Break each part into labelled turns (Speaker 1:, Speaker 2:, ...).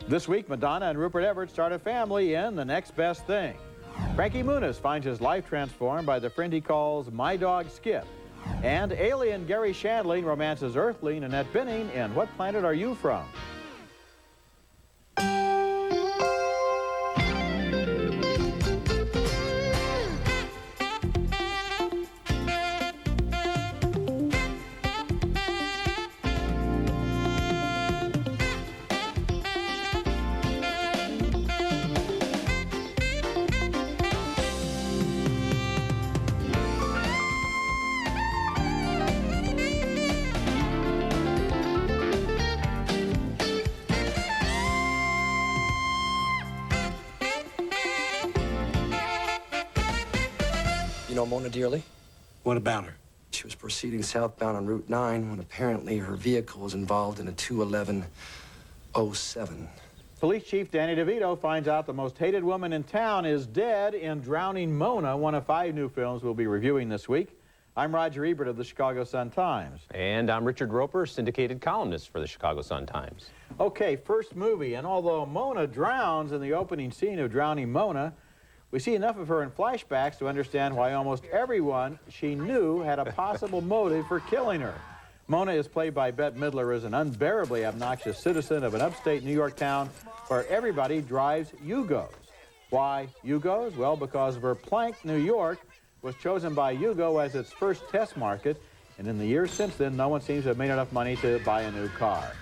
Speaker 1: This week, Madonna and Rupert Everett start a family in The Next Best Thing. Frankie Muniz finds his life transformed by the friend he calls My Dog Skip. And alien Gary Shandling romances Earthling Annette Bening in What Planet Are You From?
Speaker 2: You know Mona dearly?
Speaker 3: What about her?
Speaker 2: She was proceeding southbound on Route 9 when apparently her vehicle was involved in a 21107.
Speaker 1: Police Chief Danny DeVito finds out the most hated woman in town is dead in Drowning Mona, one of 5 new films we'll be reviewing this week. I'm Roger Ebert of the Chicago Sun-Times.
Speaker 4: And I'm Richard Roeper, syndicated columnist for the Chicago Sun-Times.
Speaker 1: Okay, first movie, and although Mona drowns in the opening scene of Drowning Mona, we see enough of her in flashbacks to understand why almost everyone she knew had a possible motive for killing her. Mona is played by Bette Midler as an unbearably obnoxious citizen of an upstate New York town where everybody drives Yugos. Why Yugos? Well, because Verplanck, New York was chosen by Yugo as its first test market, and in the years since then, no one seems to have made enough money to buy a new car.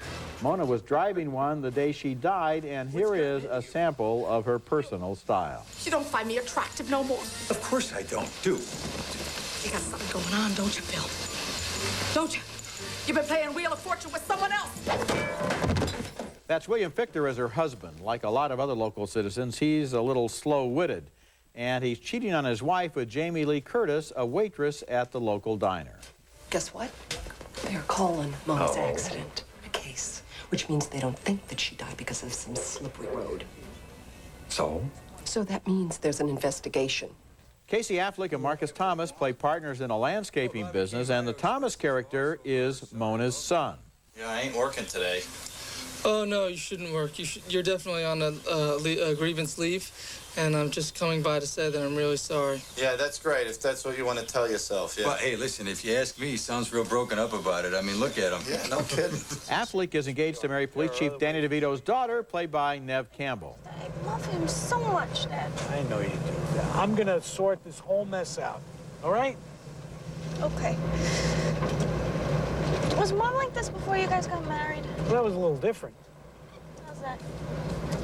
Speaker 1: Mona was driving one the day she died, and here is a sample of her personal style.
Speaker 5: You don't find me attractive no more.
Speaker 3: Of course I don't, do.
Speaker 5: You got something going on, don't you, Bill? Don't you? You've been playing Wheel of Fortune with someone else.
Speaker 1: That's William Fichter as her husband. Like a lot of other local citizens, he's a little slow-witted, and he's cheating on his wife with Jamie Lee Curtis, a waitress at the local diner.
Speaker 6: Guess what? They're calling Mona's accident a case, which means they don't think that she died because of some slippery road.
Speaker 3: So?
Speaker 6: So that means there's an investigation.
Speaker 1: Casey Affleck and Marcus Thomas play partners in a landscaping business, and the Thomas character is Mona's son.
Speaker 7: Yeah, I ain't working today.
Speaker 8: Oh, no, you shouldn't work. You're definitely on a grievance leave, and I'm just coming by to say that I'm really sorry.
Speaker 7: Yeah, that's great, if that's what you want to tell yourself, yeah.
Speaker 9: Well, hey, listen, if you ask me, he sounds real broken up about it. I mean, look at him.
Speaker 7: Yeah, no kidding.
Speaker 1: Affleck is engaged to marry Police Chief Danny DeVito's daughter, played by Neve Campbell.
Speaker 10: I love him so much, Dad.
Speaker 3: I know you do. I'm gonna sort this whole mess out, all right?
Speaker 10: Okay. Was Mom like this before you guys got married?
Speaker 3: Well, that was a little different.
Speaker 10: How's that?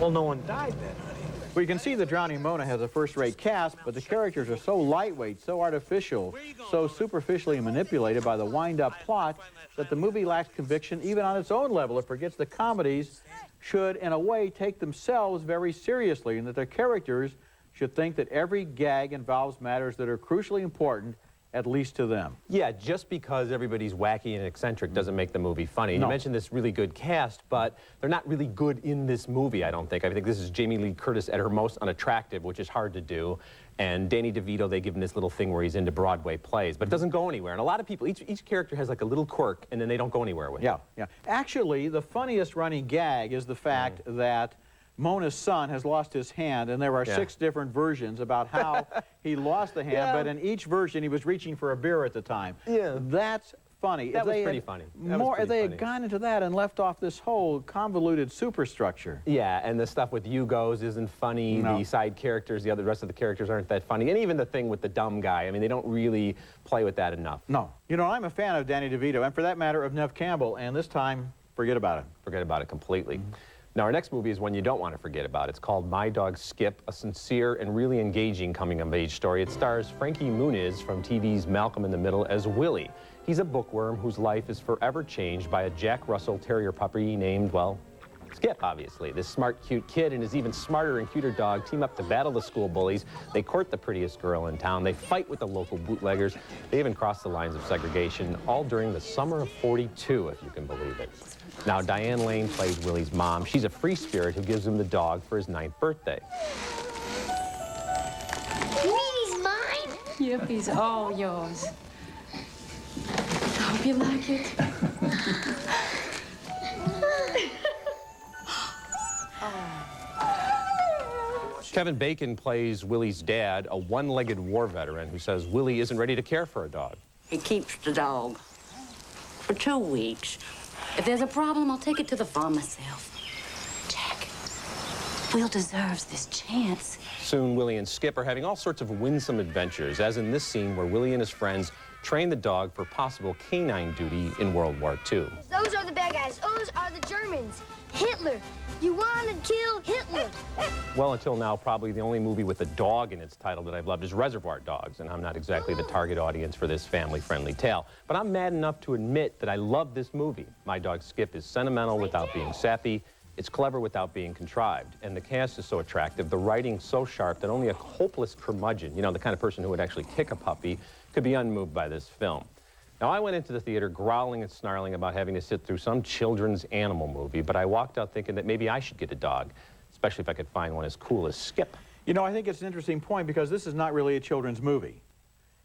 Speaker 3: Well, no one died then, honey.
Speaker 1: Well, you can see that Drowning Mona has a first-rate cast, but the characters are so lightweight, so artificial, so superficially manipulated by the wind-up plot that the movie lacks conviction even on its own level. It forgets the comedies should, in a way, take themselves very seriously, and that their characters should think that every gag involves matters that are crucially important, at least to them.
Speaker 4: Yeah, just because everybody's wacky and eccentric doesn't make the movie funny.
Speaker 1: No.
Speaker 4: You mentioned this really good cast, but they're not really good in this movie, I don't think. I think this is Jamie Lee Curtis at her most unattractive, which is hard to do. And Danny DeVito, they give him this little thing where he's into Broadway plays, but it doesn't go anywhere. And a lot of people, each character has like a little quirk, and then they don't go anywhere with it.
Speaker 1: Yeah. Actually, the funniest running gag is the fact that Mona's son has lost his hand, and there are 6 different versions about how he lost the hand, but in each version he was reaching for a beer at the time.
Speaker 4: Yeah.
Speaker 1: That's funny.
Speaker 4: That was pretty funny.
Speaker 1: If they had gone into that and left off this whole convoluted superstructure.
Speaker 4: Yeah, and the stuff with Yugos isn't funny.
Speaker 1: No.
Speaker 4: The side characters, the rest of the characters aren't that funny. And even the thing with the dumb guy, I mean, they don't really play with that enough.
Speaker 1: No. You know, I'm a fan of Danny DeVito, and for that matter, of Neve Campbell, and this time, forget about it.
Speaker 4: Forget about it completely. Now, our next movie is one you don't want to forget about. It's called My Dog Skip, a sincere and really engaging coming-of-age story. It stars Frankie Muniz from TV's Malcolm in the Middle as Willie. He's a bookworm whose life is forever changed by a Jack Russell Terrier puppy named, well, Skip, obviously. This smart, cute kid and his even smarter and cuter dog team up to battle the school bullies. They court the prettiest girl in town. They fight with the local bootleggers. They even cross the lines of segregation, all during the summer of '42, if you can believe it. Now, Diane Lane plays Willie's mom. She's a free spirit who gives him the dog for his 9th birthday.
Speaker 11: Willie's mine?
Speaker 12: Yep, he's all yours. I hope you like it.
Speaker 4: Kevin Bacon plays Willie's dad, a one-legged war veteran who says Willie isn't ready to care for a dog.
Speaker 13: He keeps the dog for 2 weeks.
Speaker 12: If there's a problem, I'll take it to the farm myself. Jack, Will deserves this chance.
Speaker 4: Soon, Willie and Skip are having all sorts of winsome adventures, as in this scene where Willie and his friends train the dog for possible canine duty in World War II.
Speaker 11: Those are the bad guys. Those are the Germans. Hitler. You want to kill Hitler.
Speaker 4: Well, until now, probably the only movie with a dog in its title that I've loved is Reservoir Dogs, and I'm not exactly the target audience for this family-friendly tale. But I'm mad enough to admit that I love this movie. My Dog Skip is sentimental without being sappy. It's clever without being contrived. And the cast is so attractive, the writing so sharp that only a hopeless curmudgeon, you know, the kind of person who would actually kick a puppy, could be unmoved by this film. Now, I went into the theater growling and snarling about having to sit through some children's animal movie, but I walked out thinking that maybe I should get a dog, especially if I could find one as cool as Skip.
Speaker 1: You know, I think it's an interesting point because this is not really a children's movie.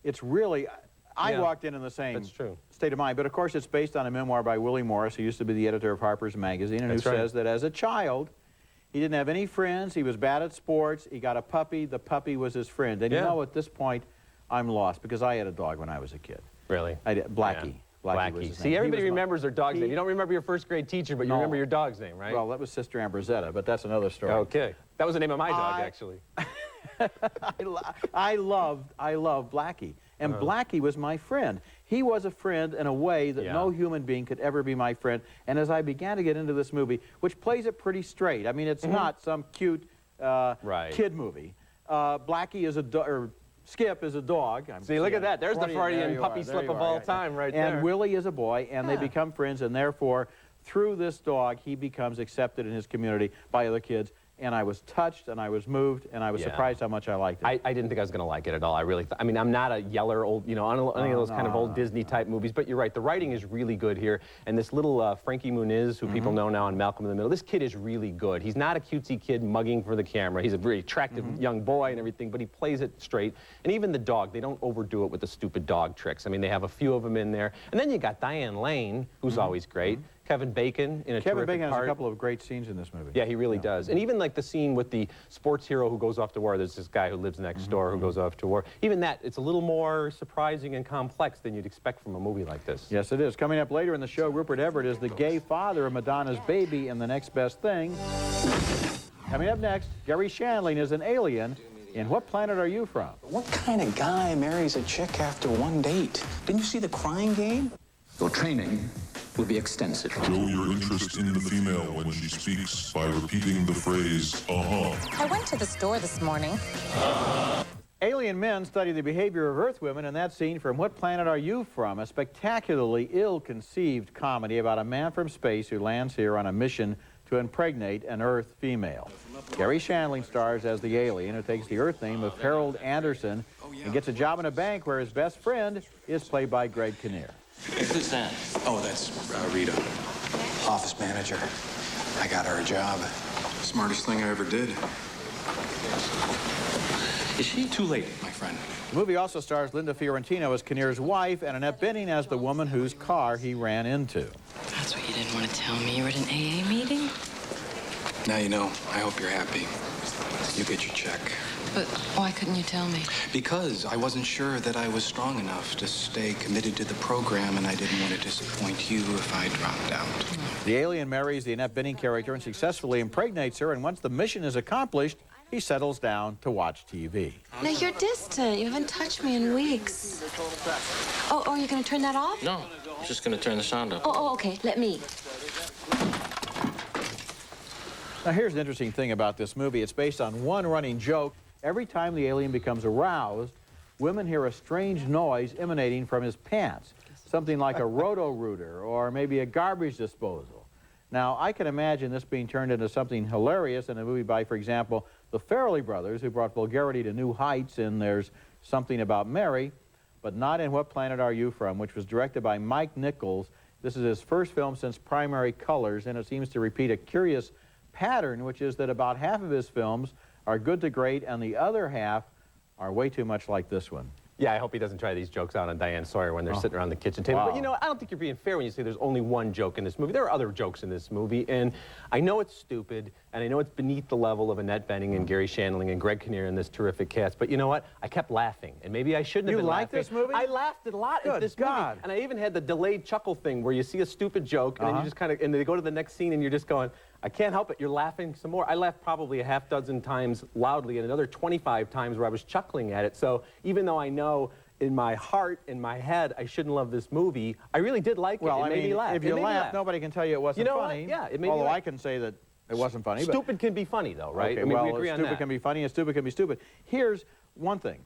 Speaker 1: It's really, I walked in the same state of mind, but of course it's based on a memoir by Willie Morris, who used to be the editor of Harper's Magazine, and who says that as a child, he didn't have any friends, he was bad at sports, he got a puppy, the puppy was his friend. And you know, at this point, I'm lost because I had a dog when I was a kid.
Speaker 4: Really?
Speaker 1: I did. Blackie.
Speaker 4: Yeah.
Speaker 1: Blackie was his name.
Speaker 4: See, everybody remembers their dog's name. You don't remember your first grade teacher, but you remember your dog's name, right?
Speaker 1: Well, that was Sister Ambrosetta, but that's another story.
Speaker 4: Okay. That was the name of my dog, actually.
Speaker 1: I loved Blackie. And Blackie was my friend. He was a friend in a way that no human being could ever be my friend. And as I began to get into this movie, which plays it pretty straight, I mean, it's not some cute kid movie. Blackie is Skip is a dog.
Speaker 4: See, look at that. There's the Freudian puppy slip of all time right there.
Speaker 1: And Willie is a boy, and they become friends, and therefore, through this dog, he becomes accepted in his community by other kids. And I was touched, and I was moved, and I was surprised how much I liked it.
Speaker 4: I didn't think I was going to like it at all. I mean, I'm not a yeller old, you know, any of those kind of old Disney-type movies, but you're right. The writing is really good here. And this little Frankie Muniz, who people know now on Malcolm in the Middle, this kid is really good. He's not a cutesy kid mugging for the camera. He's a very attractive young boy and everything, but he plays it straight. And even the dog, they don't overdo it with the stupid dog tricks. I mean, they have a few of them in there. And then you got Diane Lane, who's always great. Kevin Bacon in a
Speaker 1: Kevin Bacon
Speaker 4: part.
Speaker 1: has a couple of great scenes in this movie.
Speaker 4: Yeah, he really does. And even like the scene with the sports hero who goes off to war, there's this guy who lives next door who goes off to war. Even that, it's a little more surprising and complex than you'd expect from a movie like this.
Speaker 1: Yes, it is. Coming up later in the show, Rupert Everett is the gay father of Madonna's baby in The Next Best Thing. Coming up next, Gary Shandling is an alien in What Planet Are You From?
Speaker 14: What kind of guy marries a chick after one date? Didn't you see The Crying Game?
Speaker 15: Your training will be extensive.
Speaker 16: Show your interest in the female when she speaks by repeating the phrase, uh-huh.
Speaker 17: I went to the store this morning.
Speaker 1: Alien men study the behavior of Earth women in that scene from What Planet Are You From? A spectacularly ill-conceived comedy about a man from space who lands here on a mission to impregnate an Earth female. Gary Shandling stars as the alien who takes the Earth name of Harold Anderson and gets a job in a bank where his best friend is played by Greg Kinnear.
Speaker 14: Who's that? Oh, that's Rita, office manager. I got her a job. Smartest thing I ever did. Is she too late, my friend?
Speaker 1: The movie also stars Linda Fiorentino as Kinnear's wife and Annette Bening as the woman whose car he ran into.
Speaker 6: That's what you didn't want to tell me. You were at an AA meeting?
Speaker 14: Now you know. I hope you're happy. You get your check.
Speaker 6: But why couldn't you tell me?
Speaker 14: Because I wasn't sure that I was strong enough to stay committed to the program, and I didn't want to disappoint you if I dropped out.
Speaker 1: The alien marries the Annette Bening character and successfully impregnates her, and once the mission is accomplished, he settles down to watch TV.
Speaker 12: Now, you're distant. You haven't touched me in weeks. Oh, you're going to turn that off?
Speaker 18: No, I'm just going to turn the sound up.
Speaker 12: Oh, okay. Let me.
Speaker 1: Now, here's an interesting thing about this movie. It's based on one running joke. Every time the alien becomes aroused, women hear a strange noise emanating from his pants, something like a roto-rooter or maybe a garbage disposal. Now, I can imagine this being turned into something hilarious in a movie by, for example, the Farrelly brothers, who brought vulgarity to new heights in There's Something About Mary, but not in What Planet Are You From, which was directed by Mike Nichols. This is his first film since Primary Colors, and it seems to repeat a curious pattern, which is that about half of his films are good to great, and the other half are way too much like this one.
Speaker 4: Yeah, I hope he doesn't try these jokes out on Diane Sawyer when they're sitting around the kitchen table.
Speaker 1: Wow.
Speaker 4: But, you know, I don't think you're being fair when you say there's only one joke in this movie. There are other jokes in this movie, and I know it's stupid, and I know it's beneath the level of Annette Bening and Gary Shandling and Greg Kinnear and this terrific cast, but you know what? I kept laughing, and maybe I shouldn't have been laughing.
Speaker 1: You like this movie?
Speaker 4: I laughed a lot at this movie. And I even had the delayed chuckle thing where you see a stupid joke, and then you just kind of, and they go to the next scene, and you're just going, I can't help it. You're laughing some more. I laughed probably a half dozen times loudly and another 25 times where I was chuckling at it. So even though I know in my heart, in my head, I shouldn't love this movie, I really did like it.
Speaker 1: Well,
Speaker 4: It made me laugh.
Speaker 1: if you laugh, nobody can tell you it wasn't funny.
Speaker 4: Yeah, it made me
Speaker 1: although
Speaker 4: laugh.
Speaker 1: I can say that it wasn't funny.
Speaker 4: Stupid can be funny, though, right?
Speaker 1: Okay,
Speaker 4: I mean,
Speaker 1: well,
Speaker 4: we agree on
Speaker 1: stupid
Speaker 4: that.
Speaker 1: can be funny and stupid can be stupid. Here's one thing.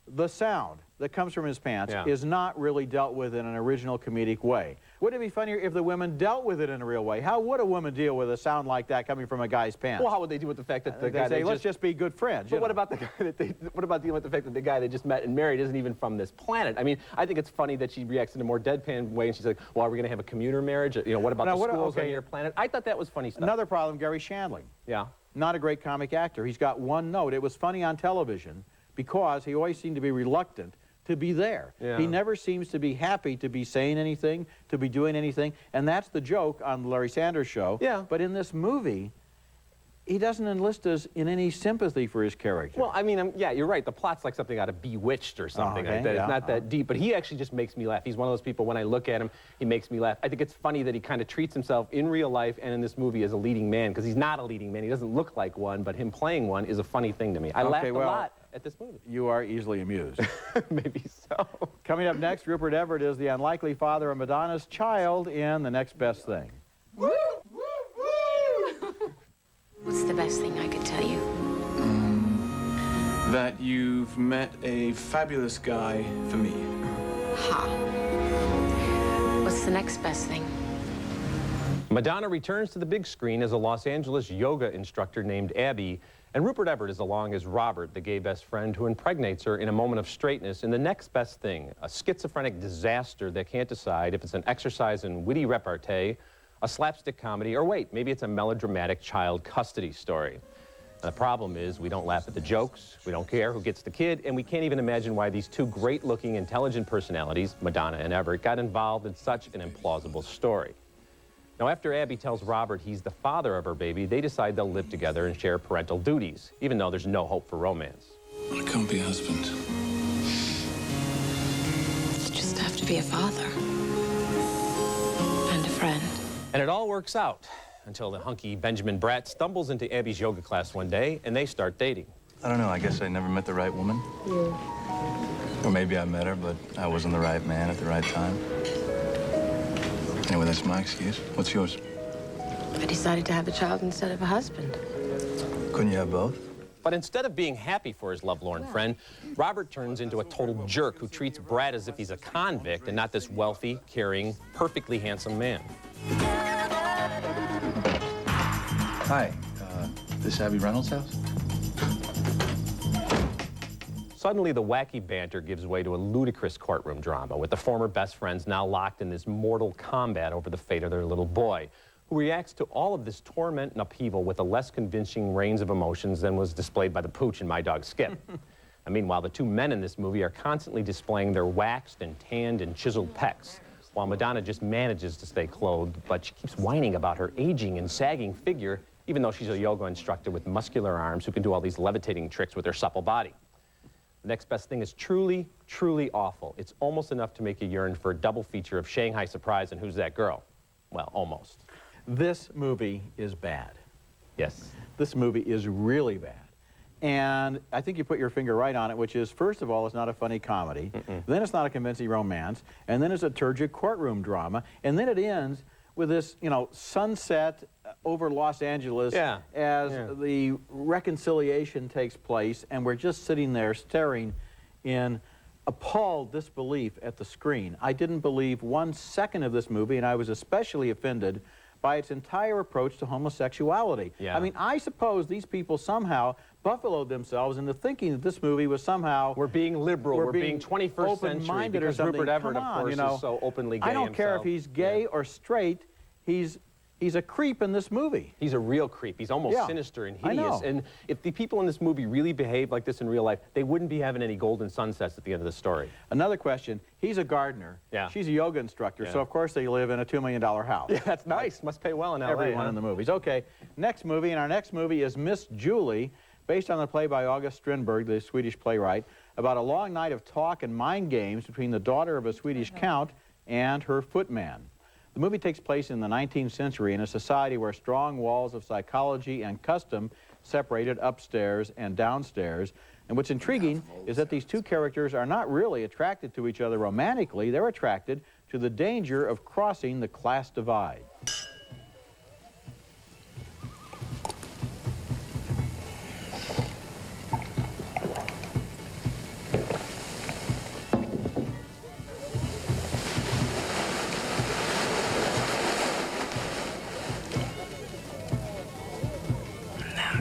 Speaker 1: The sound that comes from his pants is not really dealt with in an original comedic way. Wouldn't it be funnier if the women dealt with it in a real way? How would a woman deal with a sound like that coming from a guy's pants?
Speaker 4: Well, how would they deal with the fact that the guy
Speaker 1: say, let's just be good friends?
Speaker 4: But what about the guy that what about dealing with the fact that the guy they just met and married isn't even from this planet? I mean, I think it's funny that she reacts in a more deadpan way, and she's like, well, are we going to have a commuter marriage? You know, what about the schools on your planet? I thought that was funny stuff.
Speaker 1: Another problem, Gary Shandling.
Speaker 4: Yeah.
Speaker 1: Not a great comic actor. He's got one note. It was funny on television because he always seemed to be reluctant to be there.
Speaker 4: Yeah.
Speaker 1: He never seems to be happy to be saying anything, to be doing anything, and that's the joke on the Larry Sanders Show.
Speaker 4: Yeah.
Speaker 1: But in this movie, he doesn't enlist us in any sympathy for his character.
Speaker 4: Well, I mean, yeah, you're right. The plot's like something out of Bewitched or something like that. It's not that deep, but he actually just makes me laugh. He's one of those people, when I look at him, he makes me laugh. I think it's funny that he kind of treats himself in real life and in this movie as a leading man, because he's not a leading man. He doesn't look like one, but him playing one is a funny thing to me. I laughed a lot at this movie.
Speaker 1: You are easily amused.
Speaker 4: Maybe so.
Speaker 1: Coming up next, Rupert Everett is the unlikely father of Madonna's child in The Next Best Thing.
Speaker 12: What's the best thing I could tell you?
Speaker 14: That you've met a fabulous guy for me.
Speaker 12: Ha. What's the next best thing?
Speaker 4: Madonna returns to the big screen as a Los Angeles yoga instructor named Abby, and Rupert Everett is along as Robert, the gay best friend who impregnates her in a moment of straightness in The Next Best Thing, a schizophrenic disaster that can't decide if it's an exercise in witty repartee, a slapstick comedy, or wait, maybe it's a melodramatic child custody story. And the problem is we don't laugh at the jokes, we don't care who gets the kid, and we can't even imagine why these two great-looking, intelligent personalities, Madonna and Everett, got involved in such an implausible story. Now, after Abby tells Robert he's the father of her baby, they decide they'll live together and share parental duties, even though there's no hope for romance.
Speaker 14: I can't be a husband.
Speaker 12: You just have to be a father. And a friend.
Speaker 4: And it all works out until the hunky Benjamin Bratt stumbles into Abby's yoga class one day and they start dating.
Speaker 9: I don't know, I guess I never met the right woman.
Speaker 12: Yeah.
Speaker 9: Or maybe I met her, but I wasn't the right man at the right time. Anyway, that's my excuse. What's yours?
Speaker 12: I decided to have a child instead of a husband.
Speaker 9: Couldn't you have both?
Speaker 4: But instead of being happy for his lovelorn friend, Robert turns into a total jerk who treats Brad as if he's a convict and not this wealthy, caring, perfectly handsome man.
Speaker 9: Hi, this Abby Reynolds' house?
Speaker 4: Suddenly, the wacky banter gives way to a ludicrous courtroom drama, with the former best friends now locked in this mortal combat over the fate of their little boy, who reacts to all of this torment and upheaval with a less convincing range of emotions than was displayed by the pooch in My Dog Skip. And meanwhile, the two men in this movie are constantly displaying their waxed and tanned and chiseled pecs, while Madonna just manages to stay clothed, but she keeps whining about her aging and sagging figure, even though she's a yoga instructor with muscular arms who can do all these levitating tricks with her supple body. The Next Best Thing is truly, truly awful. It's almost enough to make you yearn for a double feature of Shanghai Surprise and Who's That Girl? Well, almost.
Speaker 1: This movie is bad.
Speaker 4: Yes.
Speaker 1: This movie is really bad. And I think you put your finger right on it, which is, first of all, it's not a funny comedy. Then it's not a convincing romance. And then it's a turgid courtroom drama. And then it ends with this, you know, sunset over Los Angeles as the reconciliation takes place. And we're just sitting there staring in appalled disbelief at the screen. I didn't believe 1 second of this movie, and I was especially offended by its entire approach to homosexuality.
Speaker 4: Yeah.
Speaker 1: I mean, I suppose these people somehow buffaloed themselves into thinking that this movie was somehow...
Speaker 4: We're being liberal, we're being 21st century, because
Speaker 1: or something.
Speaker 4: Rupert Everett,
Speaker 1: Come
Speaker 4: of
Speaker 1: on,
Speaker 4: course,
Speaker 1: you know,
Speaker 4: is so openly gay
Speaker 1: I don't care if
Speaker 4: himself.
Speaker 1: he's gay or straight, he's He's a creep in this movie.
Speaker 4: He's a real creep. He's almost sinister and hideous.
Speaker 1: I know.
Speaker 4: And if the people in this movie really behaved like this in real life, they wouldn't be having any golden sunsets at the end of the story.
Speaker 1: Another question. He's a gardener.
Speaker 4: Yeah.
Speaker 1: She's a yoga instructor, so of course they live in a $2 million house.
Speaker 4: Yeah, that's nice. Must pay well in L.A.
Speaker 1: Everyone in the movies. Okay, next movie, and our next movie is Miss Julie, based on the play by August Strindberg, the Swedish playwright, about a long night of talk and mind games between the daughter of a Swedish count and her footman. The movie takes place in the 19th century in a society where strong walls of psychology and custom separated upstairs and downstairs. And what's intriguing is that these two characters are not really attracted to each other romantically. They're attracted to the danger of crossing the class divide.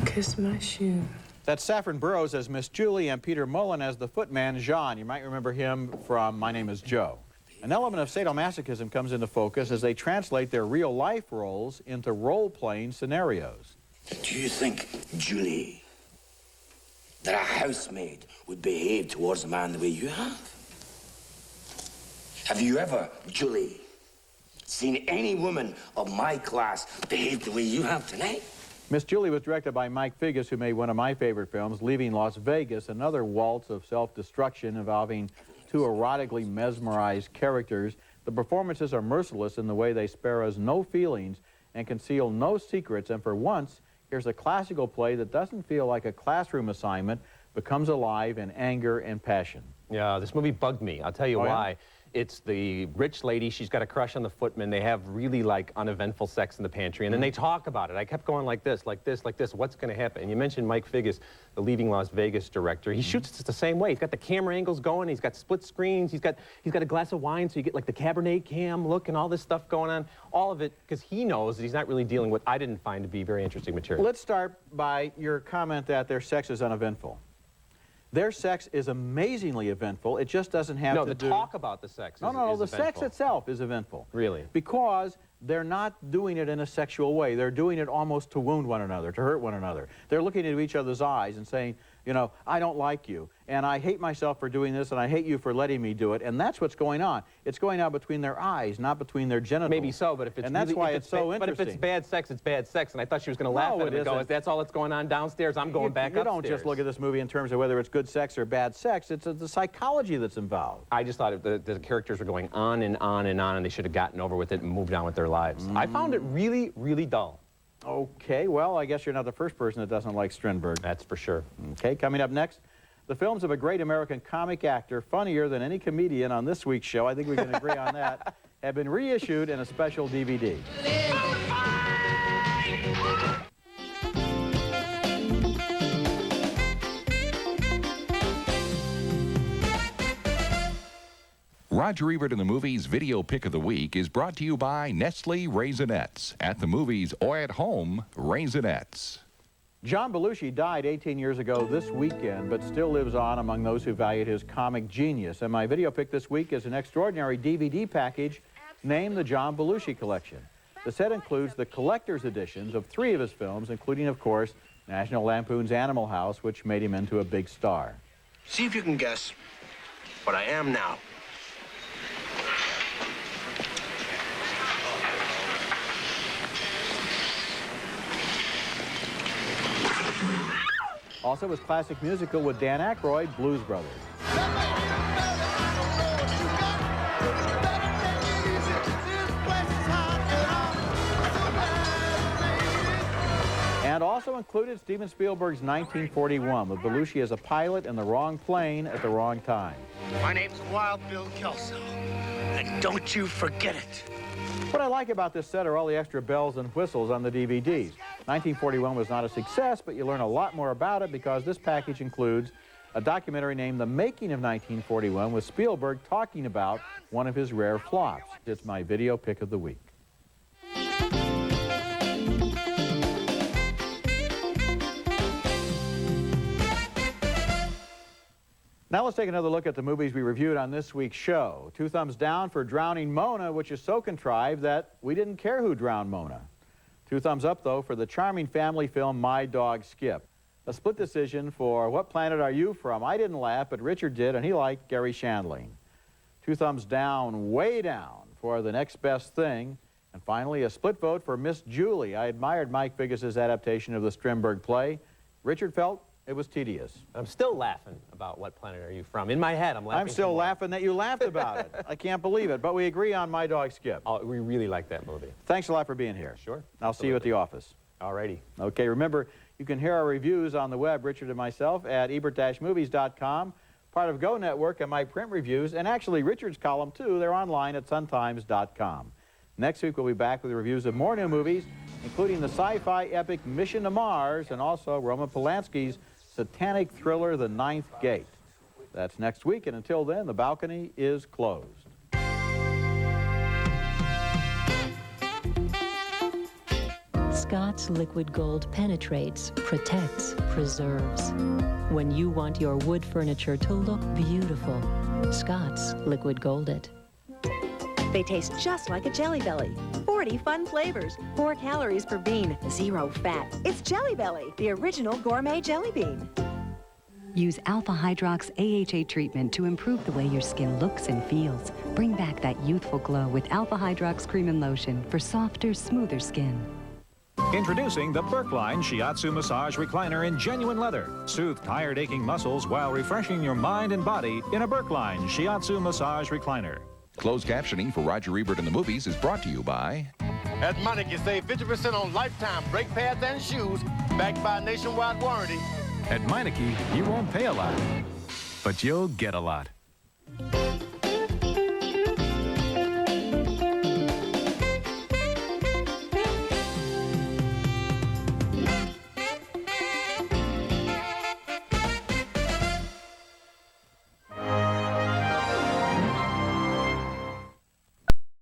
Speaker 6: Kiss my shoe.
Speaker 1: That's Saffron Burrows as Miss Julie and Peter Mullen as the footman, Jean. You might remember him from My Name is Joe. An element of sadomasochism comes into focus as they translate their real-life roles into role-playing scenarios.
Speaker 19: Do you think, Julie, that a housemaid would behave towards a man the way you have? Have you ever, Julie, seen any woman of my class behave the way you have tonight?
Speaker 1: Miss Julie was directed by Mike Figgis, who made one of my favorite films, Leaving Las Vegas, another waltz of self-destruction involving two erotically mesmerized characters. The performances are merciless in the way they spare us no feelings and conceal no secrets, and for once, here's a classical play that doesn't feel like a classroom assignment, but comes alive in anger and passion.
Speaker 4: Yeah, this movie bugged me. I'll tell you why.
Speaker 1: Yeah?
Speaker 4: It's the rich lady, she's got a crush on the footman, they have really like uneventful sex in the pantry, and then they talk about it. I kept going like this, like this, like this, what's gonna happen? And you mentioned Mike Figgis, the Leaving Las Vegas director. He shoots it the same way. He's got the camera angles going, he's got split screens, he's got a glass of wine, so you get like the Cabernet cam look and all this stuff going on. All of it, because he knows that he's not really dealing with, I didn't find to be very interesting material.
Speaker 1: Let's start by your comment that their sex is uneventful. Their sex is amazingly eventful. It just doesn't have to do...
Speaker 4: No, the talk about the sex is
Speaker 1: No, the
Speaker 4: eventful.
Speaker 1: sex itself is eventful.
Speaker 4: Really?
Speaker 1: Because they're not doing it in a sexual way. They're doing it almost to wound one another, to hurt one another. They're looking into each other's eyes and saying, you know, I don't like you, and I hate myself for doing this, and I hate you for letting me do it, and that's what's going on. It's going on between their eyes, not between their genitals.
Speaker 4: Maybe so, but if it's
Speaker 1: and that's
Speaker 4: really,
Speaker 1: why it's so interesting.
Speaker 4: But if it's bad sex, it's bad sex, and I thought she was going to laugh at him and go, that's all that's going on downstairs, I'm going back upstairs.
Speaker 1: You don't just look at this movie in terms of whether it's good sex or bad sex. It's the psychology that's involved.
Speaker 4: I just thought the characters were going on and on and on, and they should have gotten over with it and moved on with their lives. I found it really, really dull.
Speaker 1: Okay, well, I guess you're not the first person that doesn't like Strindberg.
Speaker 4: That's for sure.
Speaker 1: Okay, coming up next, the films of a great American comic actor, funnier than any comedian on this week's show, I think we can agree on that, have been reissued in a special DVD.
Speaker 20: Roger Ebert in the Movies Video Pick of the Week is brought to you by Nestle Raisinets. At the movies or at home, Raisinets.
Speaker 1: John Belushi died 18 years ago this weekend, but still lives on among those who valued his comic genius. And my video pick this week is an extraordinary DVD package named the John Belushi Collection. The set includes the collector's editions of 3 of his films, including, of course, National Lampoon's Animal House, which made him into a big star.
Speaker 19: See if you can guess what I am now.
Speaker 1: Also, his classic musical with Dan Aykroyd, Blues Brothers. And also included Steven Spielberg's 1941, with Belushi as a pilot in the wrong plane at the wrong time.
Speaker 19: My name's Wild Bill Kelso, and don't you forget it.
Speaker 1: What I like about this set are all the extra bells and whistles on the DVDs. 1941 was not a success, but you learn a lot more about it because this package includes a documentary named The Making of 1941 with Spielberg talking about one of his rare flops. It's my video pick of the week. Now let's take another look at the movies we reviewed on this week's show. 2 thumbs down for Drowning Mona, which is so contrived that we didn't care who drowned Mona. 2 thumbs up, though, for the charming family film My Dog Skip. A split decision for What Planet Are You From? I didn't laugh, but Richard did, and he liked Gary Shandling. 2 thumbs down, way down, for The Next Best Thing. And finally, a split vote for Miss Julie. I admired Mike Biggis's adaptation of the Strindberg play. Richard felt it was tedious.
Speaker 4: I'm still laughing about What Planet Are You From? In my head, I'm laughing.
Speaker 1: I'm still laughing that you laughed about it. I can't believe it, but we agree on My Dog Skip.
Speaker 4: Oh, we really like that movie.
Speaker 1: Thanks a lot for being here.
Speaker 4: Sure.
Speaker 1: I'll see you at the office.
Speaker 4: Alrighty.
Speaker 1: Okay, remember, you can hear our reviews on the web, Richard and myself, at ebert-movies.com, part of Go Network and my print reviews, and actually Richard's column, too. They're online at suntimes.com. Next week, we'll be back with reviews of more new movies, including the sci-fi epic Mission to Mars and also Roman Polanski's satanic thriller, The Ninth Gate. That's next week, and until then, the balcony is closed.
Speaker 21: Scott's Liquid Gold penetrates, protects, preserves. When you want your wood furniture to look beautiful, Scott's Liquid Gold it.
Speaker 22: They taste just like a Jelly Belly. 40 fun flavors, 4 calories per bean, 0 fat. It's Jelly Belly, the original gourmet jelly bean.
Speaker 23: Use Alpha Hydrox AHA treatment to improve the way your skin looks and feels. Bring back that youthful glow with Alpha Hydrox Cream and Lotion for softer, smoother skin.
Speaker 24: Introducing the Berkline Shiatsu Massage Recliner in genuine leather. Soothe tired, aching muscles while refreshing your mind and body in a Berkline Shiatsu Massage Recliner.
Speaker 20: Closed captioning for Roger Ebert in the Movies is brought to you by...
Speaker 25: At Meineke, save 50% on lifetime brake pads and shoes, backed by a nationwide warranty.
Speaker 24: At Meineke, you won't pay a lot, but you'll get a lot.